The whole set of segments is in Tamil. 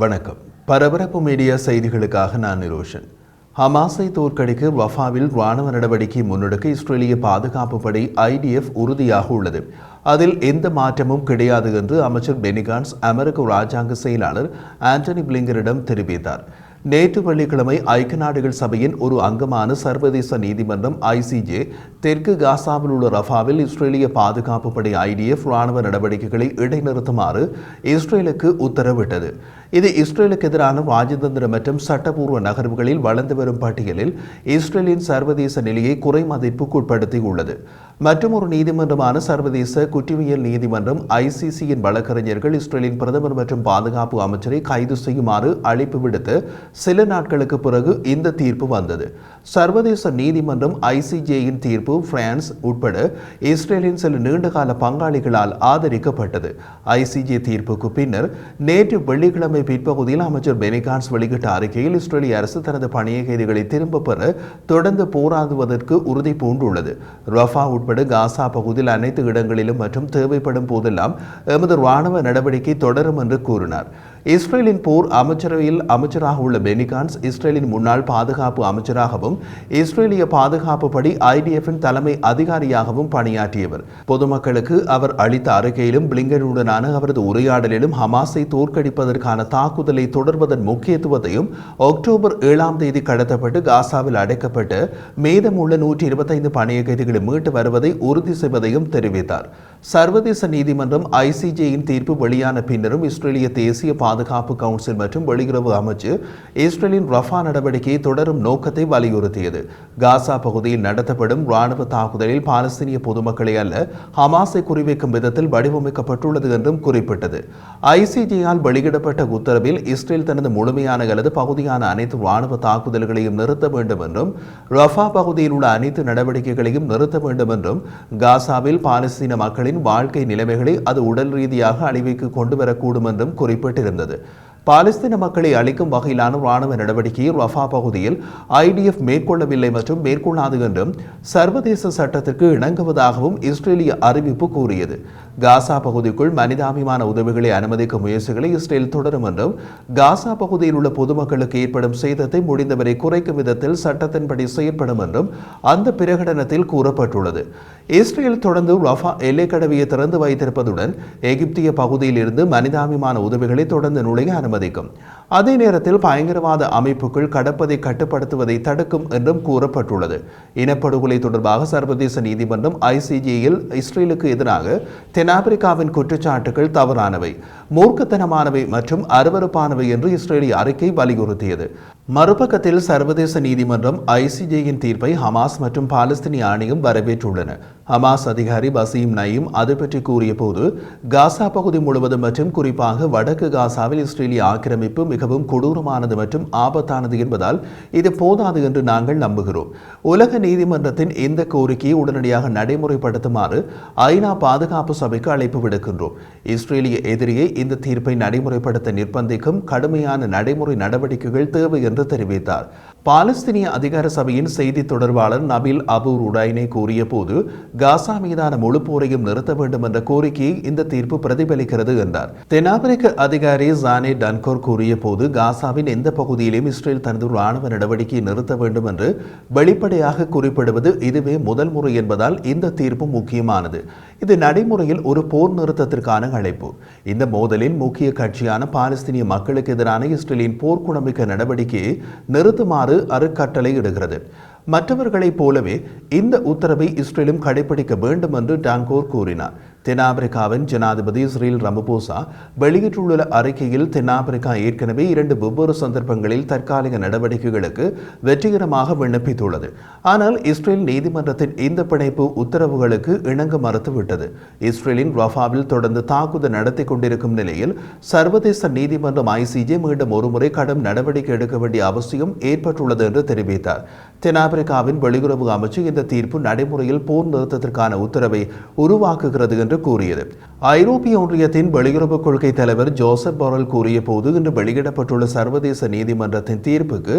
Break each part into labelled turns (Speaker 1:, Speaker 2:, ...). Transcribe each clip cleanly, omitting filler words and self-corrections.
Speaker 1: வணக்கம். பரபரப்பு மீடியா செய்திகளுக்காக நான் நிரோஷன். ஹமாஸை தோற்கடிக்க ரஃபாவில் ராணுவ நடவடிக்கை முன்னெடுக்க இஸ்ரேலிய பாதுகாப்பு படை IDF உறுதியாக உள்ளது. அதில் எந்த மாற்றமும் கிடையாது என்று அமைச்சர் பெனி கான்ட்ஸ் அமெரிக்க ராஜாங்க செயலாளர் ஆண்டனி பிளிங்கரிடம் தெரிவித்தார். நேற்று வெள்ளிக்கிழமை ஐக்கிய நாடுகள் சபையின் ஒரு அங்கமான சர்வதேச நீதிமன்றம் ICJ தெற்கு காசாவில் உள்ள ரஃபாவில் இஸ்ரேலிய பாதுகாப்பு படை IDF ராணுவ நடவடிக்கைகளை இடைநிறுத்துமாறு இஸ்ரேலுக்கு உத்தரவிட்டது. இது இஸ்ரேலுக்கு எதிரான ராஜதந்திர மற்றும் சட்டப்பூர்வ நகர்வுகளில் வளர்ந்து வரும் பட்டியலில் இஸ்ரேலின் சர்வதேச நிலையை குறைமதிப்புக்குட்படுத்தியுள்ளது. மற்றொரு நீதிமன்றமான சர்வதேச குற்றவியல் நீதிமன்றம் ICCயின் வழக்கறிஞர்கள் இஸ்ரேலின் பிரதமர் மற்றும் பாதுகாப்பு அமைச்சரை கைது செய்யுமாறு அழைப்பு விடுத்து சில நாட்களுக்கு பிறகு இந்த தீர்ப்பு வந்தது. சர்வதேச நீதிமன்றம் ICJயின் தீர்ப்பு பிரான்ஸ் உட்பட இஸ்ரேலின் சில நீண்டகால பங்காளிகளால் ஆதரிக்கப்பட்டது. ICJ தீர்ப்புக்கு பின்னர் நேற்று வெள்ளிக்கிழமை பிற்பகுதியில் அமைச்சர் பெனி கான்ட்ஸ் வெளியிட்ட அறிக்கையில் இஸ்ரேலிய அரசு தனது பணிய கைதிகளை திரும்ப பெற தொடர்ந்து போராடுவதற்கு உறுதி பூண்டுள்ளது. ரஃபா உட்பட காசா பகுதியில் அனைத்து இடங்களிலும் மற்றும் தேவைப்படும் போதெல்லாம் எமது ராணுவ நடவடிக்கை தொடரும் என்று கூறினார். இஸ்ரேலின் போர் அமைச்சரவையில் அமைச்சராக உள்ள பெனி கான்ட்ஸ் இஸ்ரேலின் முன்னாள் பாதுகாப்பு அமைச்சராகவும் இஸ்ரேலிய பாதுகாப்பு படை IDFின் தலைமை அதிகாரியாகவும் பணியாற்றியவர். பொதுமக்களுக்கு அவர் அளித்த அறிக்கையிலும் பிளிங்கனுடனான அவரது உரையாடலிலும் ஹமாஸை தோற்கடிப்பதற்கான தாக்குதலை தொடர்வதன் முக்கியத்துவத்தையும் அக்டோபர் 7ஆம் தேதி கடத்தப்பட்டு காசாவில் அடைக்கப்பட்டு மீதமுள்ள 125 பணிய கைதிகளை மீட்டு வருவதை உறுதி செய்வதையும் தெரிவித்தார். சர்வதேச நீதிமன்றம் ICJயின் தீர்ப்பு வெளியான பின்னரும் இஸ்ரேலிய தேசிய பாதுகாப்பு கவுன்சில் மற்றும் வெளியுறவு அமைச்சு இஸ்ரேலின் ரஃபா நடவடிக்கையை தொடரும் நோக்கத்தை வலியுறுத்தியது. காசா பகுதியில் நடத்தப்படும் ராணுவ தாக்குதலில் பாலஸ்தீனிய பொதுமக்களை அல்ல ஹமாஸை குறிவைக்கும் விதத்தில் வடிவமைக்கப்பட்டுள்ளது என்றும் குறிப்பிட்டது. ICJயால் வெளியிடப்பட்ட உத்தரவில் இஸ்ரேல் தனது முழுமையான அல்லது பகுதியான அனைத்து ராணுவ தாக்குதல்களையும் நிறுத்த வேண்டும் என்றும் ரஃபா பகுதியில் உள்ள அனைத்து நடவடிக்கைகளையும் நிறுத்த வேண்டும் என்றும் காசாவில் பாலஸ்தீன மக்களின் வாழ்க்கை நிலைமைகளை அது உடல் ரீதியாக அழிவுக்கு கொண்டு வரக்கூடும் என்றும் குறிப்பிட்டிருந்தது. பாலஸ்தீன மக்களை அளிக்கும் வகையிலான ராணுவ நடவடிக்கையை ரஃபா பகுதியில் IDF மேற்கொள்ளவில்லை மற்றும் மேற்கொள்ளாது என்றும் சர்வதேச சட்டத்திற்கு இணங்குவதாகவும் இஸ்ரேலிய அறிவிப்பு கூறியது. காசா பகுதிக்குள் மனிதாபிமான உதவிகளை அனுமதிக்கும் முயற்சிகளை இஸ்ரேல் தொடரும் என்றும் காசா பகுதியில் உள்ள பொதுமக்களுக்கு ஏற்படும் சேதத்தை முடிந்தவரை குறைக்கும் விதத்தில் சட்டத்தின்படி செயற்படும் என்றும் அந்த பிரகடனத்தில் கூறப்பட்டுள்ளது. இஸ்ரேல் தொடர்ந்து ரஃபா எல்லைக்கடவியை திறந்து வைத்திருப்பதுடன் எகிப்திய பகுதியில் இருந்து மனிதாபிமான உதவிகளை தொடர்ந்து நுழைய அனுமதிக்கும். அதே நேரத்தில் பயங்கரவாத அமைப்புக்குள் கடப்பதை கட்டுப்படுத்துவதை தடுக்கும் என்றும் கூறப்பட்டுள்ளது. இனப்படுகொலை தொடர்பாக சர்வதேச நீதிமன்றம் ICJயில் இஸ்ரேலுக்கு எதிராக தென்னாப்பிரிக்காவின் குற்றச்சாட்டுகள் தவறானவை, மூர்க்கத்தனமானவை மற்றும் அருவருப்பானவை என்று இஸ்ரேலிய அறிக்கை வலியுறுத்தியது. மறுபக்கத்தில் சர்வதேச நீதிமன்றம் ICJயின் தீர்ப்பை ஹமாஸ் மற்றும் பாலஸ்தீனிய ஆணையம் வரவேற்றுள்ளன. ஹமாஸ் அதிகாரி பசீம் நயீம் அது பற்றி கூறிய போது, காசா பகுதி முழுவதும் மற்றும் குறிப்பாக வடக்கு காசாவில் இஸ்ரேலிய ஆக்கிரமிப்பு மிகவும் கொடூரமானது மற்றும் ஆபத்தானது என்பதால் இது போதாது என்று நாங்கள் நம்புகிறோம். உலக நீதிமன்றத்தின் இந்த கோரிக்கையை உடனடியாக நடைமுறைப்படுத்துமாறு ஐநா பாதுகாப்பு சபைக்கு அழைப்பு விடுக்கின்றோம். இஸ்ரேலிய எதிரியை இந்த தீர்ப்பை நடைமுறைப்படுத்த நிர்பந்திக்கும் கடுமையான நடைமுறை நடவடிக்கைகள் தேவை என்று தெரிவித்தார். பாலஸ்தீனிய அதிகார சபையின் செய்தி தொடர்பாளர் நபில் அபு ருடைனே கூறிய போது, காசா மீதான முழு போரையும் நிறுத்த வேண்டும் என்ற கோரிக்கையை இந்த தீர்ப்பு பிரதிபலிக்கிறது என்றார். தென்னாப்பிரிக்க அதிகாரி ஜானே டன்கோர் கூறிய போது, காசாவின் எந்த பகுதியிலும் இஸ்ரேல் தனது ராணுவ நடவடிக்கையை நிறுத்த வேண்டும் என்று வெளிப்படையாக குறிப்பிடுவது இதுவே முதல் முறை என்பதால் இந்த தீர்ப்பு முக்கியமானது. இது நடைமுறையில் ஒரு போர் நிறுத்தத்திற்கான அழைப்பு. இந்த மோதலின் முக்கிய கட்சியான பாலஸ்தீனிய மக்களுக்கு எதிரான இஸ்ரேலின் போர்க்குணமிக்க நடவடிக்கையை நிறுத்துமாறு அறக்கட்டளை இடுகிறது. மற்றவர்களைப் போலவே இந்த உத்தரவை இஸ்ரேலும் கடைபிடிக்க வேண்டும் என்று டாங்கோர் கூறினார். தென்னாப்பிரிக்காவின் ஜனாதிபதி சிரில் ரமபோசா வெளியிட்டுள்ள அறிக்கையில், தென்னாப்பிரிக்கா ஏற்கனவே 2 வெவ்வேறு சந்தர்ப்பங்களில் தற்காலிக நடவடிக்கைகளுக்கு வெற்றிகரமாக விண்ணப்பித்துள்ளது. ஆனால் இஸ்ரேல் நீதிமன்றத்தின் இந்த பிணைப்பு உத்தரவுகளுக்கு இணங்க மறுத்துவிட்டது. இஸ்ரேலின் ரஃபாவில் தொடர்ந்து தாக்குதல் நடத்தி கொண்டிருக்கும் நிலையில் சர்வதேச நீதிமன்றம் ICJ மீண்டும் ஒருமுறை கடும் நடவடிக்கை எடுக்க வேண்டிய அவசியம் ஏற்பட்டுள்ளது என்று தெரிவித்தார். தென்னாப்பிரிக்காவின் வெளியுறவு அமைச்சு இந்த தீர்ப்பு நடைமுறையில் போர் நிறுத்தத்திற்கான உத்தரவை உருவாக்குகிறது என்று கூறியது. ஐரோப்பிய ஒன்றியத்தின் வெளியுறவு கொள்கை தலைவர் ஜோசப் போரல் கூறிய போது, இன்று வெளியிடப்பட்டுள்ள சர்வதேச நீதிமன்றத்தின் தீர்ப்புக்கு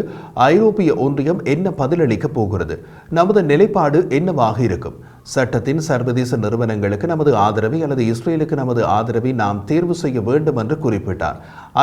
Speaker 1: ஐரோப்பிய ஒன்றியம் என்ன பதிலளிக்கப் போகிறது? நமது நிலைப்பாடு என்னவாக இருக்கும்? சட்டத்தின் சர்வதேச நிறுவனங்களுக்கு நமது ஆதரவை அல்லது இஸ்ரேலுக்கு நமது ஆதரவை நாம் தேர்வு செய்ய வேண்டும் என்று குறிப்பிட்டார்.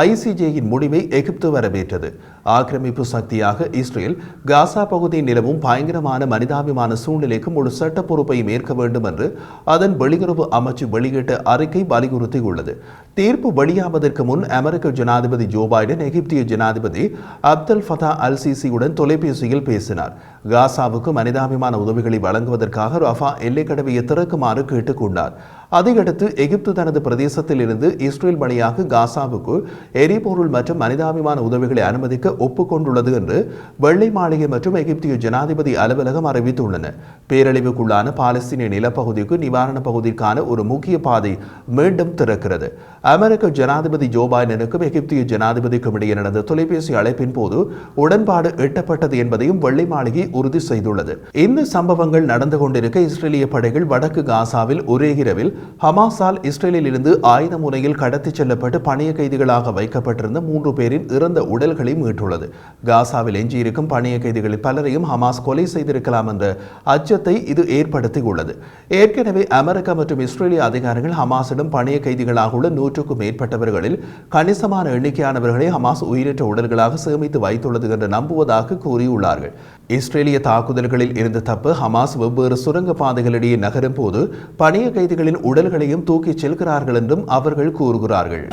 Speaker 1: ஐசிஜேயின் முடிவை எகிப்து வரவேற்றது. ஆக்கிரமிப்பு சக்தியாக இஸ்ரேல் காசா பகுதியில் நிலவும் பயங்கரமான மனிதாபிமான சூழ்நிலைக்கு முழு சட்ட பொறுப்பையும் ஏற்க வேண்டும் என்று அதன் வெளியுறவு அமைச்சு வெளியிட்ட அறிக்கை வலியுறுத்தியுள்ளது. தீர்ப்பு வெளியாவதற்கு முன் அமெரிக்க ஜனாதிபதி ஜோ பைடன் எகிப்திய ஜனாதிபதி அப்தல் ஃபதா அல் சிசியுடன் தொலைபேசியில் பேசினார். காசாவுக்கு மனிதாபிமான உதவிகளை வழங்குவதற்காக ரஃபா எல்லைக்கடவையை திறக்குமாறு கேட்டுக்கொண்டார். அதையடுத்து எகிப்து தனது பிரதேசத்தில் இருந்து இஸ்ரேல் வழியாக காசாவுக்கு எரிபொருள் மற்றும் மனிதாபிமான உதவிகளை அனுமதிக்க ஒப்புக்கொண்டுள்ளது என்று வெள்ளை மாளிகை மற்றும் எகிப்திய ஜனாதிபதி அலுவலகம் அறிவித்துள்ளன. பேரழிவுக்குள்ளான பாலஸ்தீனிய நிலப்பகுதிக்கு நிவாரண பகுதிக்கான ஒரு முக்கிய பாதை மீண்டும் திறக்கிறது. அமெரிக்க ஜனாதிபதி ஜோ பைடனுக்கும் எகிப்திய ஜனாதிபதிக்கும் இடையே நடந்த தொலைபேசி அழைப்பின் போது உடன்பாடு எட்டப்பட்டது என்பதையும் வெள்ளை மாளிகை உறுதி செய்துள்ளது. இந்த சம்பவங்கள் நடந்து கொண்டிருக்க இஸ்ரேலிய படைகள் வடக்கு காசாவில் ஒரே இரவில் ஹமாஸால் இஸ்ரேலில் இருந்து ஆயுத முனையில் கடத்திச் செல்லப்பட்டு பணிய கைதிகளாக வைக்கப்பட்டிருந்த 3 பேரின் இறந்த உடல்களை மீட்டுள்ளது. காசாவில் எஞ்சியிருக்கும் பணிய கைதிகளில் பலரையும் ஹமாஸ் கொலை செய்திருக்கலாம் என்ற அச்சத்தை இது ஏற்படுத்தியுள்ளது. ஏற்கனவே அமெரிக்கா மற்றும் இஸ்ரேலிய அதிகாரிகள் ஹமாஸிடம் பணிய கைதிகளாக உள்ள 100க்கும் மேற்பட்டவர்களில் கணிசமான எண்ணிக்கையானவர்களை ஹமாஸ் உயிரற்ற உடல்களாக சேமித்து வைத்துள்ளது என்று நம்புவதாக கூறியுள்ளார்கள். இஸ்ரேலிய தாக்குதல்களில் இருந்து தப்ப ஹமாஸ் வெவ்வேறு சுரங்க பாதைகளிடையே நகரும் போது பணிய கைதிகளின் உடல்களையும் தூக்கிச் செல்கிறார்கள் என்றும் அவர்கள் கூறுகிறார்கள்.